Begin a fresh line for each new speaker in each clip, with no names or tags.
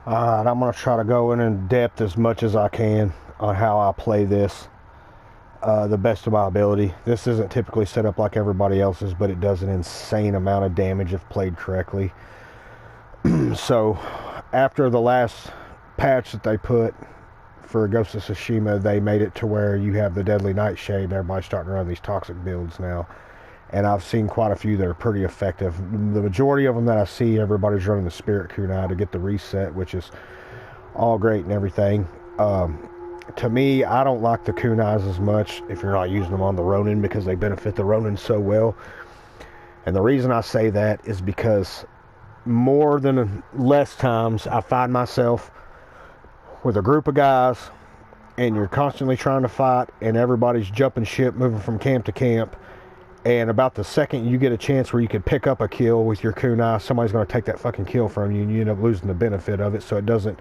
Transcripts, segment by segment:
Alright, I'm going to try to go in depth as much as I can on how I play this the best of my ability. This isn't typically set up like everybody else's, but it does an insane amount of damage if played correctly. So, after the last patch that they put for Ghost of Tsushima, they made it to where you have the Deadly Nightshade and everybody's starting to run these toxic builds now. And I've seen quite a few that are pretty effective. The majority of them that I see, everybody's running the Spirit Kunai to get the reset, which is all great and everything. To me, I don't like the kunais as much if you're not using them on the Ronin, because they benefit the Ronin so well. And the reason I say that is because more than less times I find myself with a group of guys and you're constantly trying to fight and everybody's jumping ship, moving from camp to camp, and about the second you get a chance where you can pick up a kill with your kunai, somebody's going to take that fucking kill from you and you end up losing the benefit of it. So it doesn't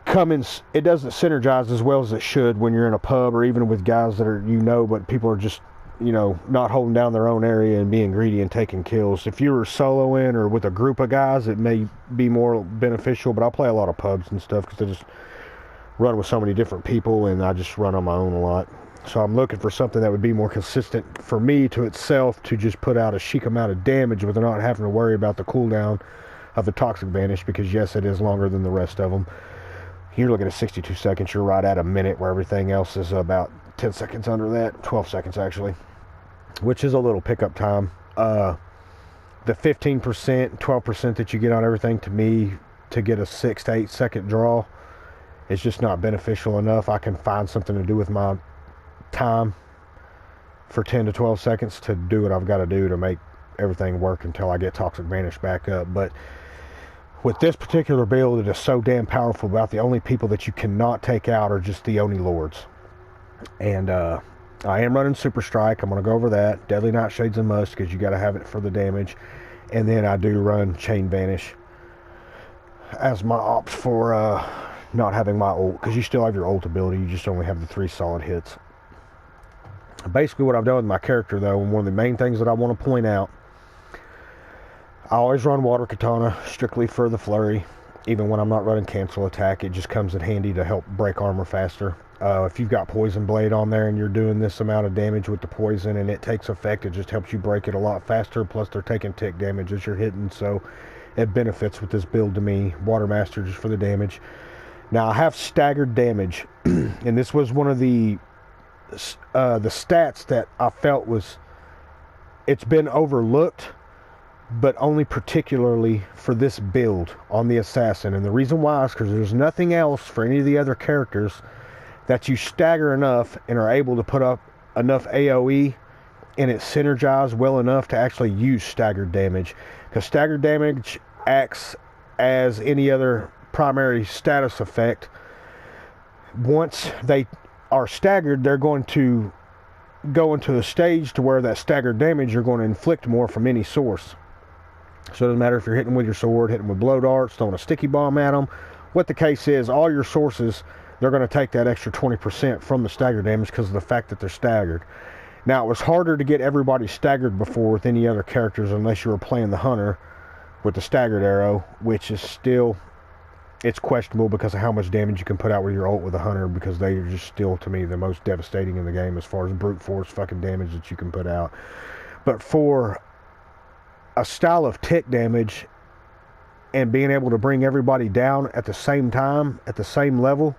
synergize as well as it should when you're in a pub or even with guys that are, but people are just, not holding down their own area and being greedy and taking kills. If you were soloing or with a group of guys, it may be more beneficial, but I play a lot of pubs and stuff because I just run with so many different people and I just run on my own a lot. So I'm looking for something that would be more consistent for me to itself to just put out a chic amount of damage without not having to worry about the cooldown of the Toxic Vanish, because yes, it is longer than the rest of them. You're looking at 62 seconds, you're right at a minute, where everything else is about 10 seconds under that, 12 seconds actually, which is a little pickup time. The 15%, 12% that you get on everything, to me, to get a 6 to 8 second draw is just not beneficial enough. I can find something to do with my time for 10 to 12 seconds to do what I've got to do to make everything work until I get Toxic Vanish back up. But with this particular build, it is so damn powerful. About the only people that you cannot take out are just the Oni Lords. And I am running Super Strike. I'm going to go over that. Deadly Nightshade's a must because you got to have it for the damage. And then I do run Chain Vanish as my ops for not having my ult, because you still have your ult ability, you just only have the 3 solid hits. Basically what I've done with my character though, and one of the main things that I want to point out, I always run Water Katana strictly for the flurry. Even when I'm not running Cancel Attack, it just comes in handy to help break armor faster. If you've got Poison Blade on there and you're doing this amount of damage with the poison and it takes effect, it just helps you break it a lot faster. Plus they're taking tick damage as you're hitting, so it benefits with this build to me. Water Master just for the damage. Now I have staggered damage, and this was one of the stats that I felt it's been overlooked, but only particularly for this build on the Assassin. And the reason why is because there's nothing else for any of the other characters that you stagger enough and are able to put up enough AoE and it synergizes well enough to actually use staggered damage. Because staggered damage acts as any other primary status effect. Once they are staggered, they're going to go into a stage to where that staggered damage you're going to inflict more from any source. So it doesn't matter if you're hitting with your sword, hitting with blow darts, throwing a sticky bomb at them. What the case is, all your sources, they're going to take that extra 20% from the staggered damage because of the fact that they're staggered. Now, it was harder to get everybody staggered before with any other characters unless you were playing the Hunter with the staggered arrow, which is still, it's questionable because of how much damage you can put out with your ult with a Hunter, because they are just still, to me, the most devastating in the game as far as brute force fucking damage that you can put out. But for a style of tick damage and being able to bring everybody down at the same time, at the same level,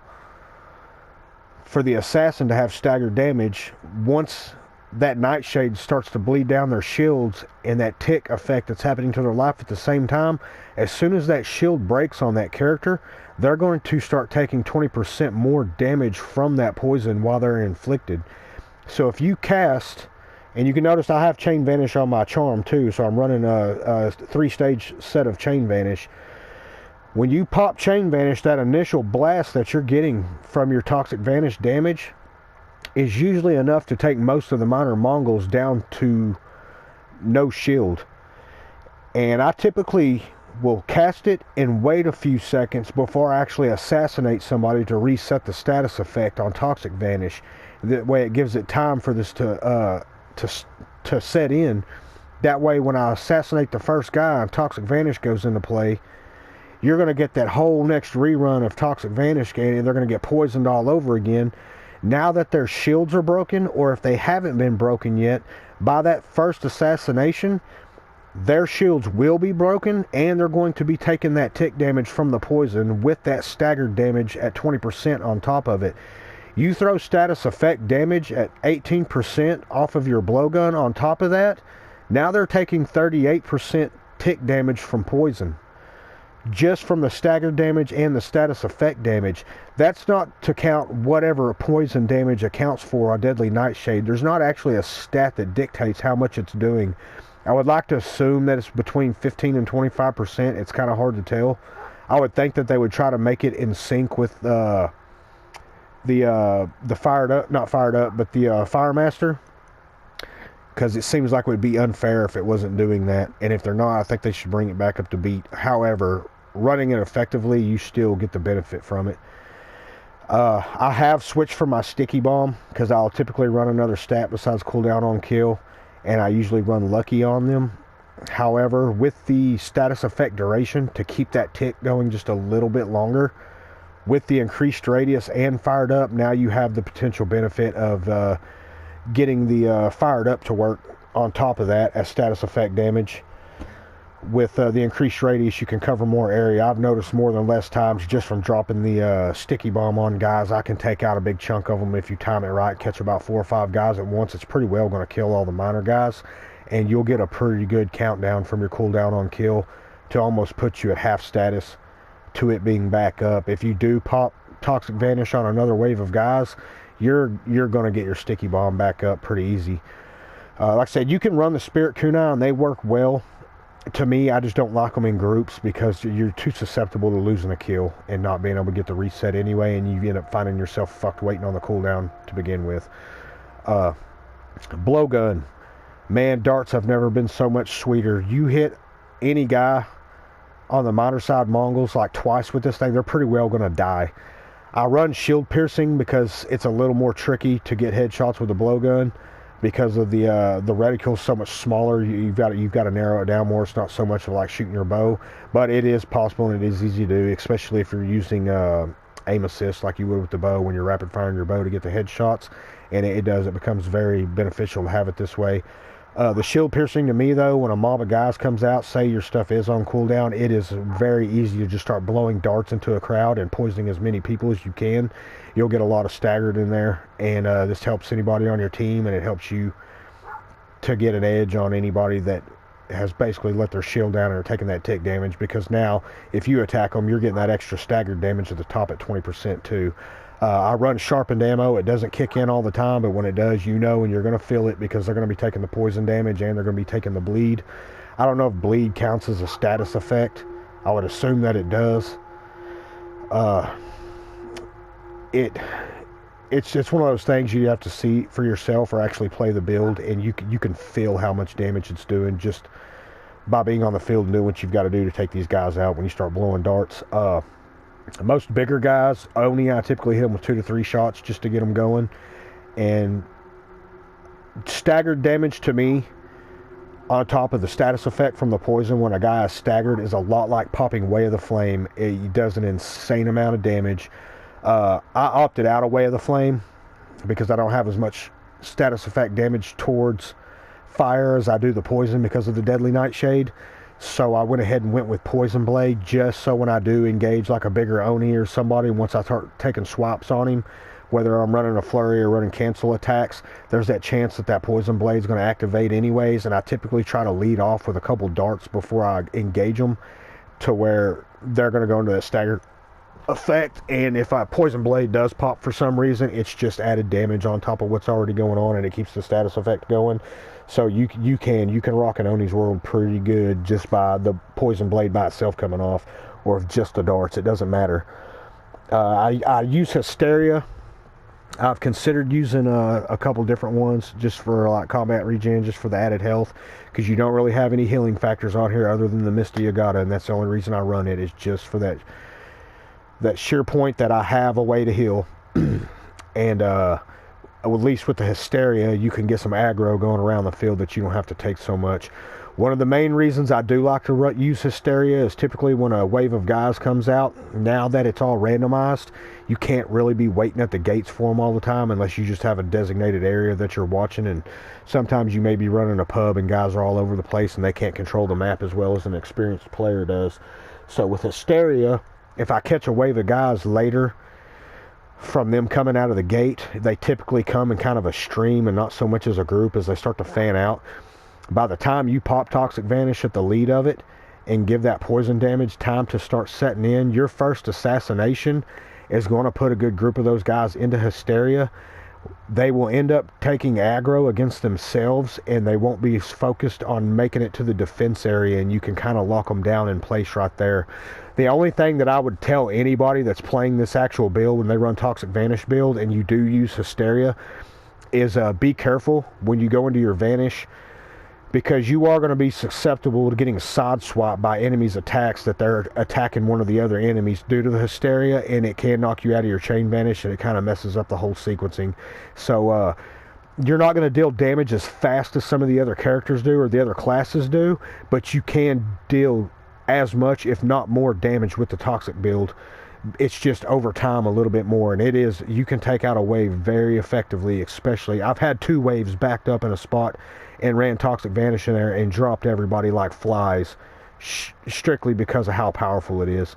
for the Assassin to have staggered damage, once that Nightshade starts to bleed down their shields and that tick effect that's happening to their life at the same time, as soon as that shield breaks on that character, they're going to start taking 20% more damage from that poison while they're inflicted. So if you cast, and you can notice I have Chain Vanish on my charm too, so I'm running a 3-stage set of Chain Vanish. When you pop Chain Vanish, that initial blast that you're getting from your Toxic Vanish damage is usually enough to take most of the minor Mongols down to no shield. And I typically will cast it and wait a few seconds before I actually assassinate somebody to reset the status effect on Toxic Vanish. That way it gives it time for this to set in. That way when I assassinate the first guy and Toxic Vanish goes into play, you're going to get that whole next rerun of Toxic Vanish game, and they're going to get poisoned all over again. Now that their shields are broken, or if they haven't been broken yet, by that first assassination, their shields will be broken, and they're going to be taking that tick damage from the poison with that staggered damage at 20% on top of it. You throw status effect damage at 18% off of your blowgun on top of that, now they're taking 38% tick damage from poison. Just from the staggered damage and the status effect damage. That's not to count whatever poison damage accounts for on Deadly Nightshade. There's not actually a stat that dictates how much it's doing. I would like to assume that it's between 15 and 25%. It's kind of hard to tell. I would think that they would try to make it in sync with the Fire Master, because it seems like it would be unfair if it wasn't doing that. And if they're not, I think they should bring it back up to beat. However, running it effectively, you still get the benefit from it. I have switched from my sticky bomb, because I'll typically run another stat besides cooldown on kill, and I usually run lucky on them. However, with the status effect duration, to keep that tick going just a little bit longer, with the increased radius and fired up, now you have the potential benefit of getting the fired up to work on top of that as status effect damage. With the increased radius, you can cover more area. I've noticed more than less times just from dropping the sticky bomb on guys. I can take out a big chunk of them if you time it right, catch about 4 or 5 guys at once. It's pretty well going to kill all the minor guys, and you'll get a pretty good countdown from your cooldown on kill to almost put you at half status to it being back up. If you do pop Toxic Vanish on another wave of guys, you're going to get your sticky bomb back up pretty easy. Like I said, you can run the Spirit Kunai, and they work well. To me, I just don't like them in groups because you're too susceptible to losing a kill and not being able to get the reset anyway, and you end up finding yourself fucked waiting on the cooldown to begin with. Blowgun. Man, darts have never been so much sweeter. You hit any guy on the minor side Mongols like twice with this thing, they're pretty well going to die. I run shield piercing because it's a little more tricky to get headshots with a blowgun, because of the reticle is so much smaller. You've got to narrow it down more. It's not so much of like shooting your bow, but it is possible and it is easy to do, especially if you're using aim assist like you would with the bow when you're rapid firing your bow to get the headshots. And it becomes very beneficial to have it this way. The shield piercing, to me though, when a mob of guys comes out, say your stuff is on cooldown, it is very easy to just start blowing darts into a crowd and poisoning as many people as you can. You'll get a lot of staggered in there, and this helps anybody on your team, and it helps you to get an edge on anybody that has basically let their shield down and are taking that tick damage, because now if you attack them, you're getting that extra staggered damage at the top at 20% too. I run sharpened ammo. It doesn't kick in all the time, but when it does, you know, and you're going to feel it, because they're going to be taking the poison damage and they're going to be taking the bleed. I don't know if bleed counts as a status effect. I would assume that it does. It's one of those things you have to see for yourself or actually play the build, and you can feel how much damage it's doing just by being on the field and doing what you've got to do to take these guys out when you start blowing darts. Most bigger guys, Oni, I typically hit them with 2 to 3 shots just to get them going. And staggered damage to me, on top of the status effect from the poison when a guy is staggered, is a lot like popping Way of the Flame. It does an insane amount of damage. I opted out of Way of the Flame because I don't have as much status effect damage towards fire as I do the poison because of the Deadly Nightshade. So I went ahead and went with Poison Blade, just so when I do engage like a bigger Oni or somebody, once I start taking swaps on him, whether I'm running a flurry or running cancel attacks, there's that chance that Poison Blade is going to activate anyways, and I typically try to lead off with a couple darts before I engage them, to where they're going to go into that staggered effect, and if Poison Blade does pop for some reason, it's just added damage on top of what's already going on, and it keeps the status effect going. So you can rock an Oni's World pretty good just by the Poison Blade by itself coming off, or just the darts. It doesn't matter. I use Hysteria. I've considered using a couple different ones just for like combat regen, just for the added health, because you don't really have any healing factors on here other than the Misty Agata, and that's the only reason I run it, is just for that sheer point that I have a way to heal. And at least with the Hysteria, you can get some aggro going around the field that you don't have to take so much. One of the main reasons I do like to use Hysteria is typically when a wave of guys comes out. Now that it's all randomized, you can't really be waiting at the gates for them all the time unless you just have a designated area that you're watching. And sometimes you may be running a pub and guys are all over the place and they can't control the map as well as an experienced player does. So with Hysteria, if I catch a wave of guys later from them coming out of the gate, they typically come in kind of a stream and not so much as a group as they start to fan out. By the time you pop Toxic Vanish at the lead of it and give that poison damage time to start setting in, your first assassination is going to put a good group of those guys into Hysteria. They will end up taking aggro against themselves and they won't be focused on making it to the defense area, and you can kind of lock them down in place right there. The only thing that I would tell anybody that's playing this actual build when they run Toxic Vanish build and you do use Hysteria is be careful when you go into your Vanish, because you are going to be susceptible to getting sideswiped by enemies' attacks that they're attacking one of the other enemies due to the Hysteria, and it can knock you out of your chain Vanish, and it kind of messes up the whole sequencing. So you're not going to deal damage as fast as some of the other characters do or the other classes do, but you can deal as much, if not more, damage with the Toxic build. It's just over time a little bit more, and it is, you can take out a wave very effectively. Especially, I've had 2 waves backed up in a spot and ran Toxic Vanish in there and dropped everybody like flies, strictly because of how powerful it is.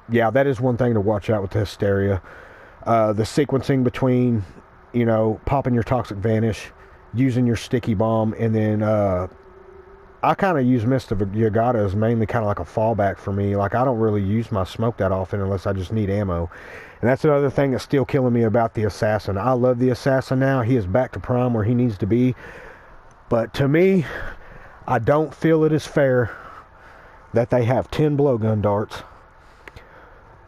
Yeah, that is one thing to watch out with the Hysteria. The sequencing between, you know, popping your Toxic Vanish, using your Sticky Bomb, and then I kind of use Mist of Yagata as mainly kind of like a fallback for me. Like, I don't really use my smoke that often unless I just need ammo. And that's another thing that's still killing me about the Assassin. I love the Assassin now. He is back to prime where he needs to be. But to me, I don't feel it is fair that they have 10 blowgun darts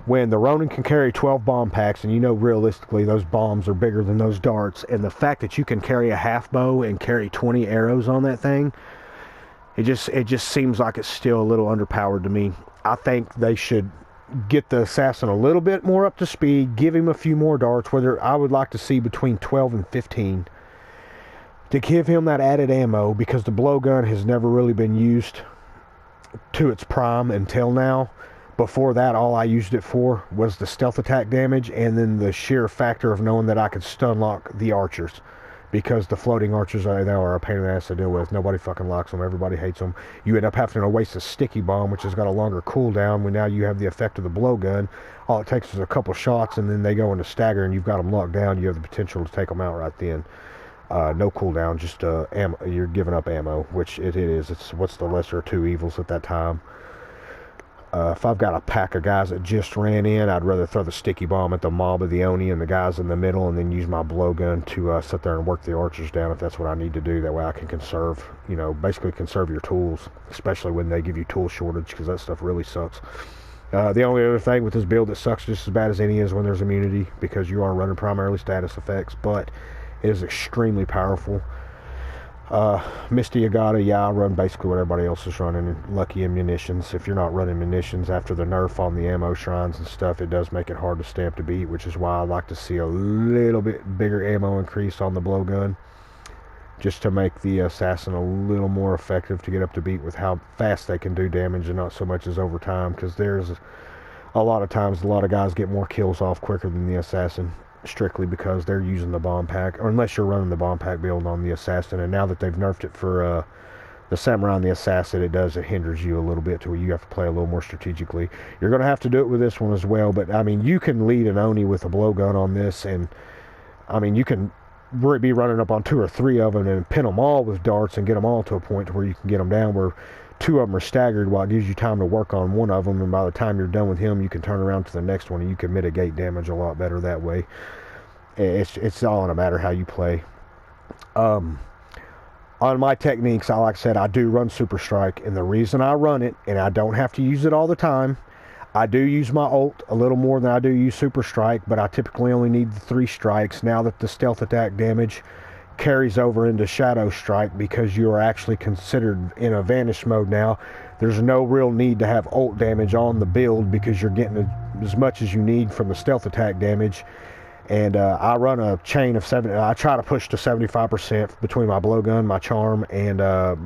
when the Ronin can carry 12 bomb packs, and you know realistically those bombs are bigger than those darts. And the fact that you can carry a half bow and carry 20 arrows on that thing, it just seems like it's still a little underpowered to me. I think they should get the Assassin a little bit more up to speed, give him a few more darts, whether I would like to see between 12 and 15, to give him that added ammo, because the blowgun has never really been used to its prime until now. Before that, all I used it for was the stealth attack damage, and then the sheer factor of knowing that I could stun lock the archers. Because the floating archers they are a pain in the ass to deal with. Nobody fucking likes them. Everybody hates them. You end up having to waste a Sticky Bomb, which has got a longer cooldown, when now you have the effect of the blowgun. All it takes is a couple shots, and then they go into stagger, and you've got them locked down. You have the potential to take them out right then. No cooldown, just ammo. You're giving up ammo, which it is. It's what's the lesser of 2 evils at that time. If I've got a pack of guys that just ran in, I'd rather throw the Sticky Bomb at the mob of the Oni and the guys in the middle, and then use my blowgun to sit there and work the archers down if that's what I need to do. That way I can conserve, you know, basically conserve your tools, especially when they give you tool shortage, because that stuff really sucks. The only other thing with this build that sucks just as bad as any is when there's immunity, because you are running primarily status effects, but it is extremely powerful. Misty Yagata, yeah, I run basically what everybody else is running. Lucky munitions. If you're not running munitions after the nerf on the ammo shrines and stuff, it does make it hard to stamp to beat, which is why I'd like to see a little bit bigger ammo increase on the blowgun, just to make the Assassin a little more effective to get up to beat with how fast they can do damage, and not so much as over time, because there's a lot of times a lot of guys get more kills off quicker than the Assassin, strictly because they're using the bomb pack, or unless you're running the bomb pack build on the Assassin. And now that they've nerfed it for the Samurai and the Assassin, it hinders you a little bit to where you have to play a little more strategically. You're going to have to do it with this one as well, but I mean, you can lead an Oni with a blowgun on this, and I mean, you can be running up on 2 or 3 of them and pin them all with darts and get them all to a point to where you can get them down where 2 of them are staggered, while it gives you time to work on one of them, and by the time you're done with him, you can turn around to the next one and you can mitigate damage a lot better that way. It's all in a matter how you play. On my techniques, like I said, I do run Super Strike, and the reason I run it, and I don't have to use it all the time, I do use my ult a little more than I do use Super Strike, but I typically only need the 3 strikes now that the stealth attack damage carries over into Shadow Strike, because you are actually considered in a Vanish mode now. There's no real need to have ult damage on the build, because you're getting as much as you need from the stealth attack damage. And I run a chain of 7. I try to push to 75% between my blowgun, my charm, and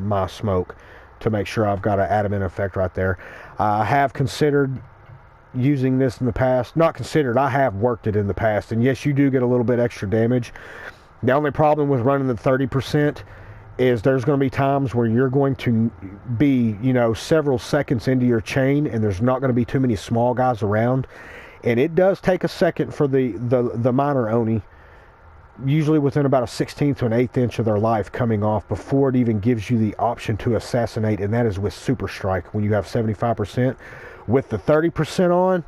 my smoke to make sure I've got an adamant effect right there. I have considered using this in the past. Not considered, I have worked it in the past. And yes, you do get a little bit extra damage. The only problem with running the 30% is there's going to be times where you're going to be, you know, several seconds into your chain, and there's not going to be too many small guys around. And it does take a second for the minor Oni, usually within about a 16th to an 1/8 inch of their life, coming off before it even gives you the option to assassinate, and that is with Super Strike. When you have 75%, with the 30% on,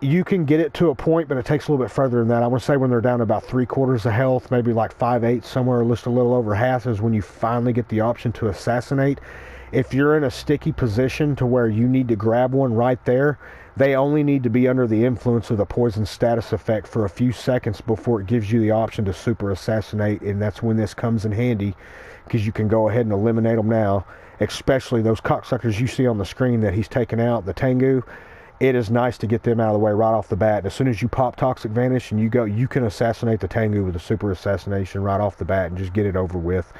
you can get it to a point, but it takes a little bit further than that. I want to say when they're down to about 3/4 of health, maybe like 5/8, somewhere just a little over half, is when you finally get the option to assassinate. If you're in a sticky position to where you need to grab one right there, they only need to be under the influence of the poison status effect for a few seconds before it gives you the option to super assassinate, and that's when this comes in handy, because you can go ahead and eliminate them now, especially those cocksuckers you see on the screen that he's taken out, the Tengu. It is nice to get them out of the way right off the bat. And as soon as you pop Toxic Vanish and you go, you can assassinate the Tengu with a super assassination right off the bat and just get it over with.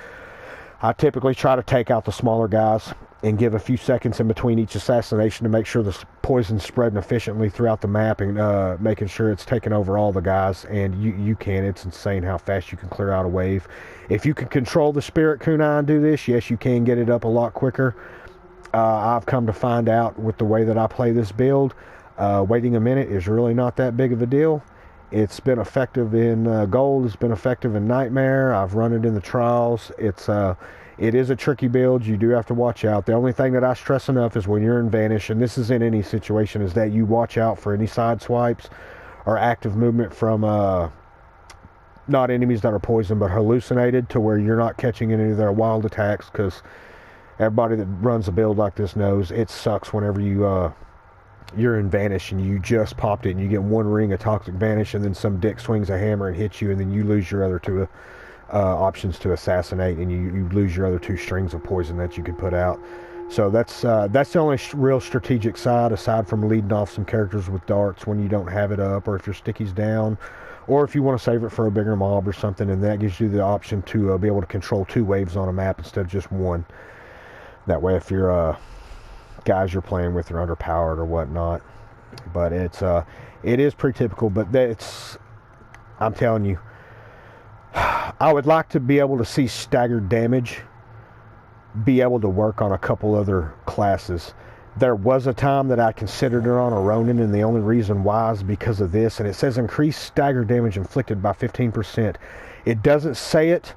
I typically try to take out the smaller guys and give a few seconds in between each assassination to make sure the poison's spreading efficiently throughout the map, and making sure it's taking over all the guys. And you can. It's insane how fast you can clear out a wave. If you can control the Spirit Kunai and do this, yes, you can get it up a lot quicker. I've come to find out with the way that I play this build, waiting a minute is really not that big of a deal. It's been effective in Gold. It's been effective in Nightmare. I've run it in the Trials. It is a tricky build. You do have to watch out. The only thing that I stress enough is when you're in Vanish, and this is in any situation, is that you watch out for any side swipes or active movement from not enemies that are poisoned but hallucinated, to where you're not catching any of their wild attacks, because everybody that runs a build like this knows it sucks whenever you're in Vanish and you just popped it and you get one ring of Toxic Vanish, and then some dick swings a hammer and hits you, and then you lose your other two options to assassinate, and you lose your other 2 strings of poison that you could put out. So that's the only real strategic side, aside from leading off some characters with darts when you don't have it up, or if your sticky's down, or if you want to save it for a bigger mob or something, and that gives you the option to be able to control 2 waves on a map instead of just one. That way, if your guys you're playing with are underpowered or whatnot. But it is pretty typical. But I'm telling you, I would like to be able to see staggered damage be able to work on a couple other classes. There was a time that I considered it on a Ronin, and the only reason why is because of this. And it says increase staggered damage inflicted by 15%. It doesn't say it,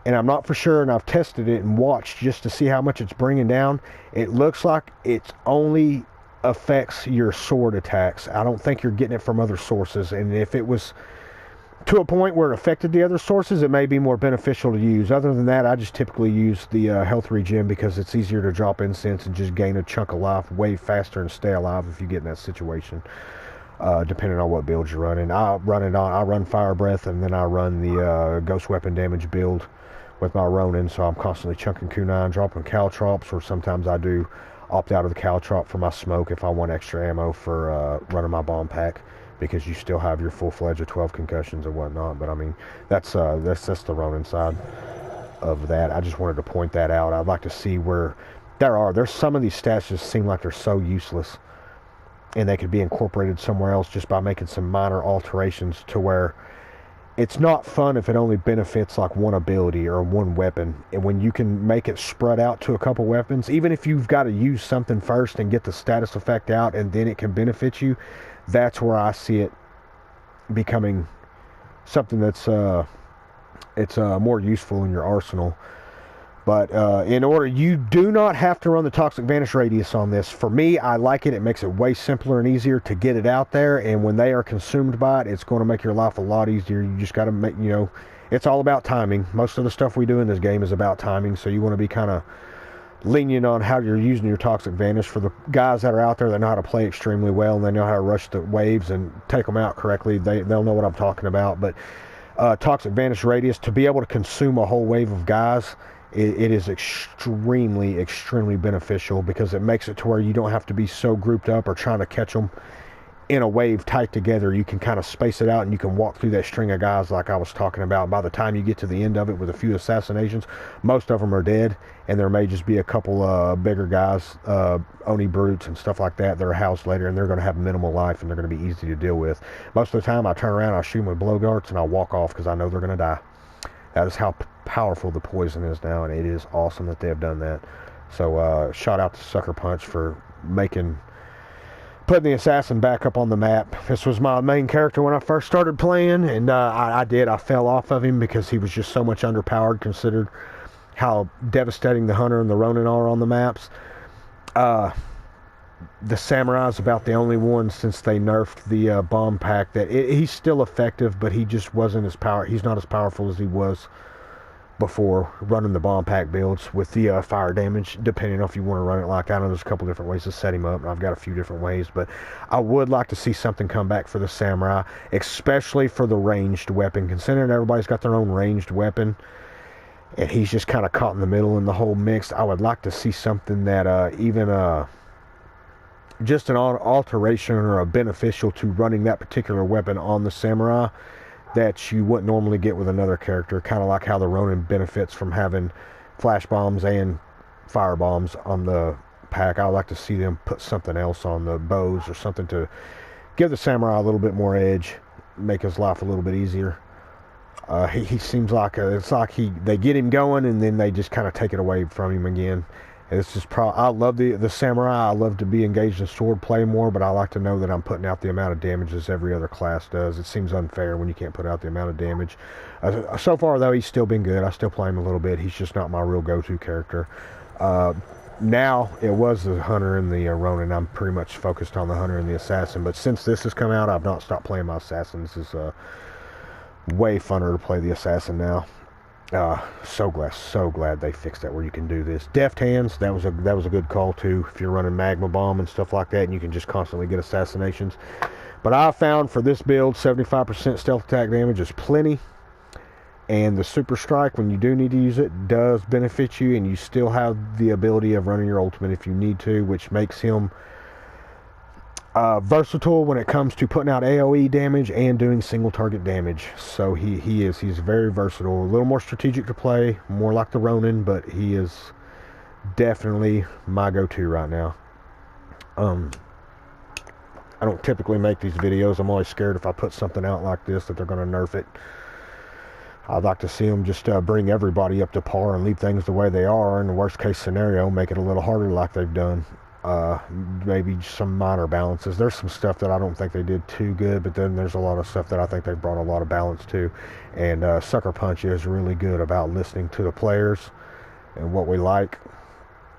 and I'm not for sure, and I've tested it and watched just to see how much it's bringing down. It looks like it only affects your sword attacks. I don't think you're getting it from other sources, and if it was to a point where it affected the other sources, it may be more beneficial to use. Other than that, I just typically use the health regen, because it's easier to drop incense and just gain a chunk of life way faster and stay alive if you get in that situation, depending on what build you're running. I run Fire Breath, and then I run the Ghost Weapon Damage build with my Ronin, so I'm constantly chunking kunai and dropping caltrops, or sometimes I do opt out of the caltrop for my smoke if I want extra ammo for running my bomb pack, because you still have your full-fledged 12 concussions and whatnot. But I mean, that's the Ronin side of that. I just wanted to point that out. I'd like to see where there's some of these stats just seem like they're so useless, and they could be incorporated somewhere else just by making some minor alterations, to where it's not fun if it only benefits like one ability or one weapon. And when you can make it spread out to a couple weapons, even if you've got to use something first and get the status effect out, and then it can benefit you, that's where I see it becoming something that's more useful in your arsenal. But in order, you do not have to run the Toxic Vanish Radius on this. For me, I like it. It makes it way simpler and easier to get it out there. And when they are consumed by it, it's going to make your life a lot easier. You just got to make, it's all about timing. Most of the stuff we do in this game is about timing. So you want to be kind of lenient on how you're using your Toxic Vanish. For the guys that are out there that know how to play extremely well, and they know how to rush the waves and take them out correctly, they'll know what I'm talking about. But Toxic Vanish Radius, to be able to consume a whole wave of guys, it is extremely beneficial, because it makes it to where you don't have to be so grouped up or trying to catch them in a wave tight together, you can kind of space it out and you can walk through that string of guys like I was talking about. By the time you get to the end of it with a few assassinations, most of them are dead, and there may just be a couple bigger guys, Oni brutes and stuff like that are housed later, and they're going to have minimal life and they're going to be easy to deal with. Most of the time I turn around, I shoot them with blow darts, and I walk off because I know they're going to die. That is how powerful the poison is now, and it is awesome that they have done that. So shout out to Sucker Punch for putting the assassin back up on the map. This was my main character when I first started playing, and I fell off of him because he was just so much underpowered considered how devastating the Hunter and the Ronin are on the maps. The Samurai's about the only one since they nerfed the bomb pack that he's still effective, but he just wasn't he's not as powerful as he was before running the bomb pack builds with the fire damage, depending on if you want to run it like that. I know there's a couple different ways to set him up, and I've got a few different ways, but I would like to see something come back for the Samurai, especially for the ranged weapon, considering everybody's got their own ranged weapon, and he's just kind of caught in the middle in the whole mix. I would like to see something that just an alteration or a beneficial to running that particular weapon on the Samurai that you wouldn't normally get with another character, kind of like how the Ronin benefits from having flash bombs and fire bombs on the pack. I'd like to see them put something else on the bows or something to give the Samurai a little bit more edge, make his life a little bit easier. He seems like it's like they get him going and then they just kind of take it away from him again. It's just I love the Samurai. I love to be engaged in sword play more, but I like to know that I'm putting out the amount of damage as every other class does. It seems unfair when you can't put out the amount of damage. So far, though, he's still been good. I still play him a little bit. He's just not my real go-to character. Now, it was the Hunter and the Ronin. I'm pretty much focused on the Hunter and the Assassin, but since this has come out, I've not stopped playing my Assassin. This is way funner to play the Assassin now. So glad they fixed that where you can do this. Deft Hands, that was a good call too, if you're running Magma Bomb and stuff like that, and you can just constantly get assassinations. But I found for this build, 75% stealth attack damage is plenty, and the Super Strike, when you do need to use it, does benefit you, and you still have the ability of running your ultimate if you need to, which makes him versatile when it comes to putting out AoE damage and doing single target damage. So he's very versatile, a little more strategic to play, more like the Ronin, but he is definitely my go-to right now. I don't typically make these videos. I'm always scared if I put something out like this that they're going to nerf it. I'd like to see them just bring everybody up to par and leave things the way they are. In the worst case scenario, make it a little harder like they've done. Maybe some minor balances. There's some stuff that I don't think they did too good, but then there's a lot of stuff that I think they brought a lot of balance to. And Sucker Punch is really good about listening to the players and what we like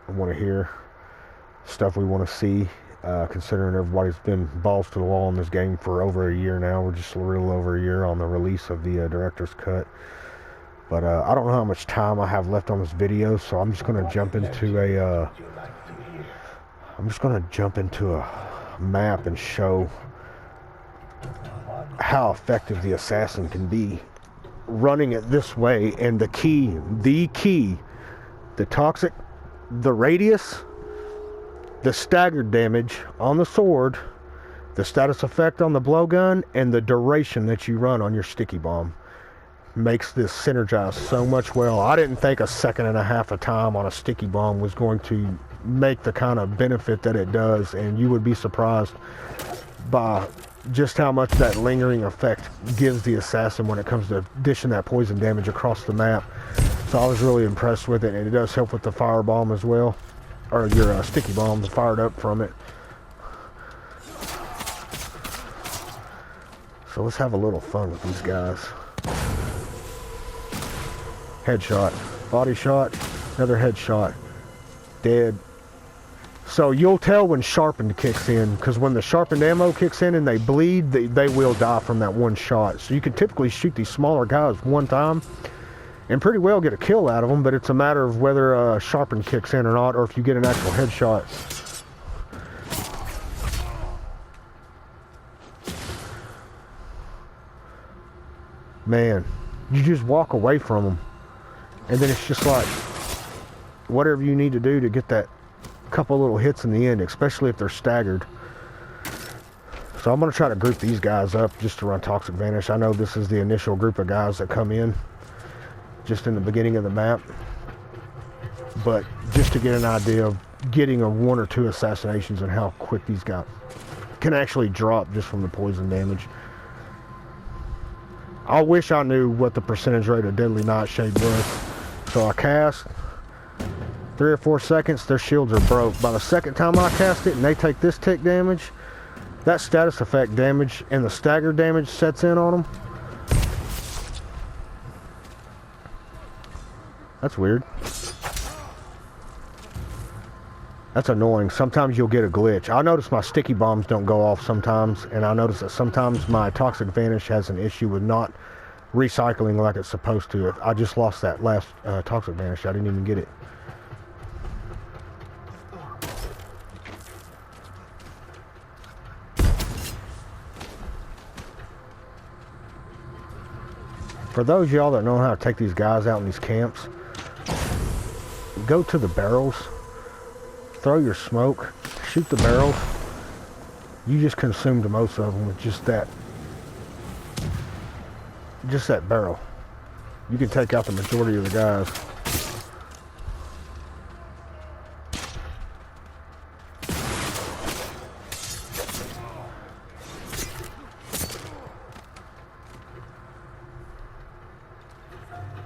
and want to hear, stuff we want to see. Considering everybody's been balls to the wall in this game for over a year now. We're just a little over a year on the release of the director's cut. But I don't know how much time I have left on this video, so I'm just going to jump into a map and show how effective the assassin can be running it this way. And the key, the toxic, the radius, the staggered damage on the sword, the status effect on the blowgun, and the duration that you run on your sticky bomb makes this synergize so much well. I didn't think a second and a half of time on a sticky bomb was going to make the kind of benefit that it does, and you would be surprised by just how much that lingering effect gives the assassin when it comes to dishing that poison damage across the map. So I was really impressed with it, and it does help with the fire bomb as well, or your sticky bombs fired up from it. So let's have a little fun with these guys. Headshot, body shot, another headshot, dead. So you'll tell when sharpened kicks in, because when the sharpened ammo kicks in and they bleed, they will die from that one shot. So you can typically shoot these smaller guys one time and pretty well get a kill out of them, but it's a matter of whether sharpened kicks in or not, or if you get an actual headshot. Man, you just walk away from them, and then it's just like whatever you need to do to get that couple little hits in the end, especially if they're staggered. So I'm going to try to group these guys up just to run Toxic Vanish. I know this is the initial group of guys that come in just in the beginning of the map. But just to get an idea of getting a 1 or 2 assassinations and how quick these guys can actually drop just from the poison damage. I wish I knew what the percentage rate of Deadly Nightshade was. So I cast, 3 or 4 seconds, their shields are broke. By the second time I cast it and they take this tick damage, that status effect damage and the staggered damage sets in on them. That's weird. That's annoying. Sometimes you'll get a glitch. I notice my sticky bombs don't go off sometimes, and I notice that sometimes my Toxic Vanish has an issue with not recycling like it's supposed to. I just lost that last Toxic Vanish. I didn't even get it. For those of y'all that know how to take these guys out in these camps, go to the barrels. Throw your smoke, shoot the barrels. You just consumed most of them with just that barrel. You can take out the majority of the guys.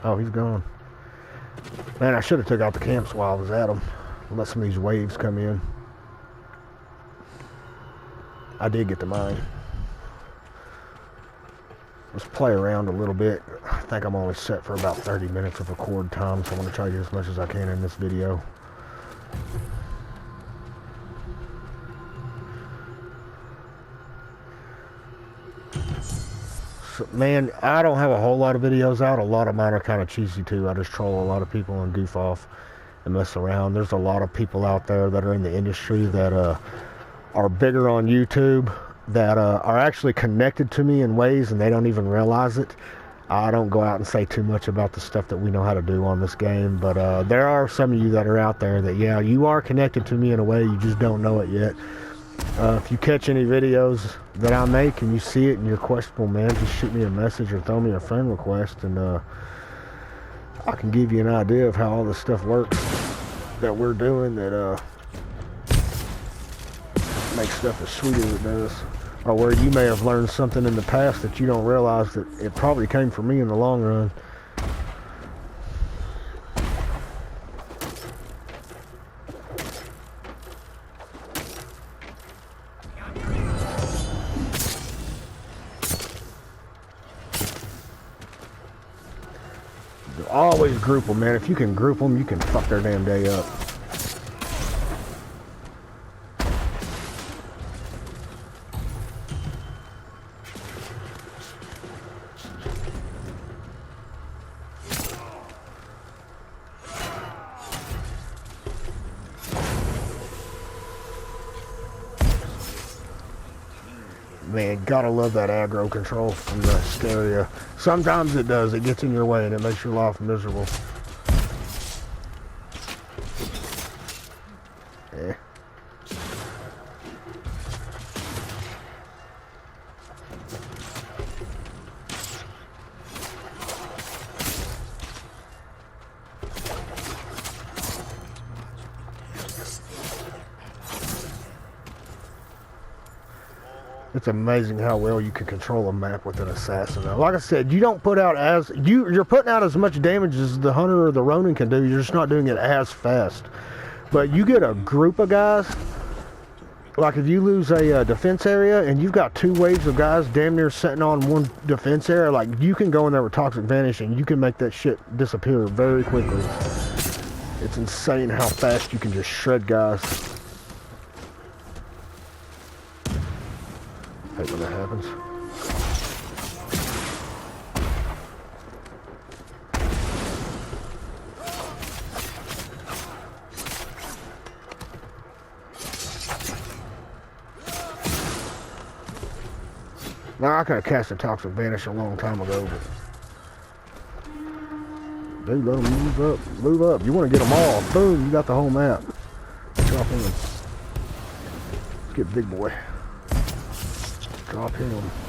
Oh, he's gone. Man, I should have took out the camps while I was at them. Let some of these waves come in. I did get the mine. Let's play around a little bit. I think I'm only set for about 30 minutes of record time, so I'm going to try to get as much as I can in this video. So, man, I don't have a whole lot of videos out. A lot of mine are kind of cheesy too. I just troll a lot of people and goof off and mess around. There's a lot of people out there that are in the industry that are bigger on YouTube, that are actually connected to me in ways and they don't even realize it. I don't go out and say too much about the stuff that we know how to do on this game, but there are some of you that are out there that, yeah, you are connected to me in a way, you just don't know it yet. If you catch any videos that I make and you see it and you're questionable, man, just shoot me a message or throw me a friend request, and I can give you an idea of how all this stuff works that we're doing that makes stuff as sweet as it does. Or where you may have learned something in the past that you don't realize that it probably came from me in the long run. Always group them, man. If you can group them, you can fuck their damn day up. Man, gotta love that aggro control from the Stereo. Sometimes it does. It gets in your way and it makes your life miserable. Yeah. It's amazing how well you can control a map with an assassin. Now, like I said, you don't put out you're putting out as much damage as the hunter or the ronin can do. You're just not doing it as fast. But you get a group of guys, like if you lose a defense area and you've got 2 waves of guys damn near sitting on one defense area, like you can go in there with Toxic Vanish and you can make that shit disappear very quickly. It's insane how fast you can just shred guys. I hate when that happens. Now, I could have cast a Toxic Vanish a long time ago, but dude, let them move up. Move up. You want to get them all. Boom, you got the whole map. Drop in. Let's get big boy. Drop him.